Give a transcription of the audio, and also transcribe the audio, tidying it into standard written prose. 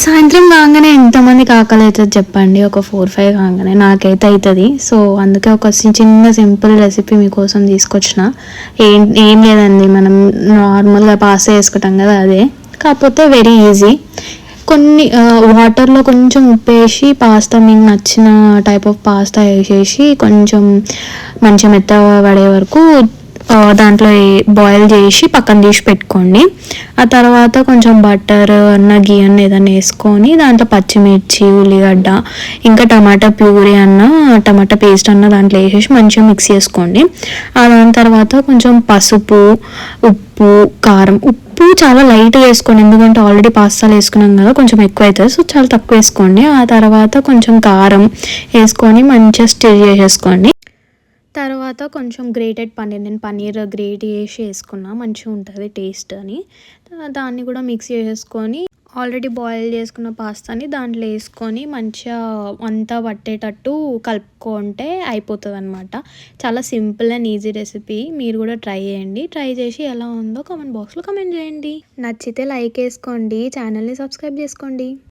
సాయంత్రం కాగానే ఎంతమందికి ఆకలి అవుతుంది చెప్పండి. ఒక 4-5 కాగానే నాకైతే అవుతుంది. సో అందుకే ఒక చిన్న సింపుల్ రెసిపీ మీకోసం తీసుకొచ్చిన. ఏం ఏం లేదండి, మనం నార్మల్గా పాస్తా చేసుకుంటాం కదా అదే, కాకపోతే వెరీ ఈజీ. కొన్ని వాటర్లో కొంచెం ఉప్పు వేసి పాస్తా మీకు నచ్చిన టైప్ ఆఫ్ పాస్తా వేసేసి కొంచెం మంచిగా మెత్తగా పడే వరకు దాంట్లో బాయిల్ చేసి పక్కన తీసి పెట్టుకోండి. ఆ తర్వాత కొంచెం బటర్ అన్న గీ అన్న ఏదన్నా వేసుకొని దాంట్లో పచ్చిమిర్చి, ఉల్లిగడ్డ, ఇంకా టమాటా ప్యూరీ అన్న టమాటా పేస్ట్ అన్న దాంట్లో వేసేసి మంచిగా మిక్స్ చేసుకోండి. దాని తర్వాత కొంచెం పసుపు, ఉప్పు, కారం. ఉప్పు చాలా లైట్గా వేసుకోండి, ఎందుకంటే ఆల్రెడీ పాస్తాలు వేసుకున్నాం కదా, కొంచెం ఎక్కువ అవుతుంది. సో చాలా తక్కువ వేసుకోండి. ఆ తర్వాత కొంచెం కారం వేసుకొని మంచిగా స్టిర్ చేసేసుకోండి. తర్వాత కొంచెం గ్రేటెడ్ పన్నీర్, నేను పన్నీర్ గ్రేట్ చేసి వేసుకున్నా, మంచిగా ఉంటుంది టేస్ట్ అని. దాన్ని కూడా మిక్స్ చేసేసుకొని ఆల్రెడీ బాయిల్ చేసుకున్న పాస్తాని దాంట్లో వేసుకొని మంచిగా అంతా పట్టేటట్టు కలుపుకుంటే అయిపోతుంది అనమాట. చాలా సింపుల్ అండ్ ఈజీ రెసిపీ. మీరు కూడా ట్రై చేయండి. ట్రై చేసి ఎలా ఉందో కామెంట్ బాక్స్లో కామెంట్ చేయండి. నచ్చితే లైక్ వేసుకోండి, ఛానల్ని సబ్స్క్రైబ్ చేసుకోండి.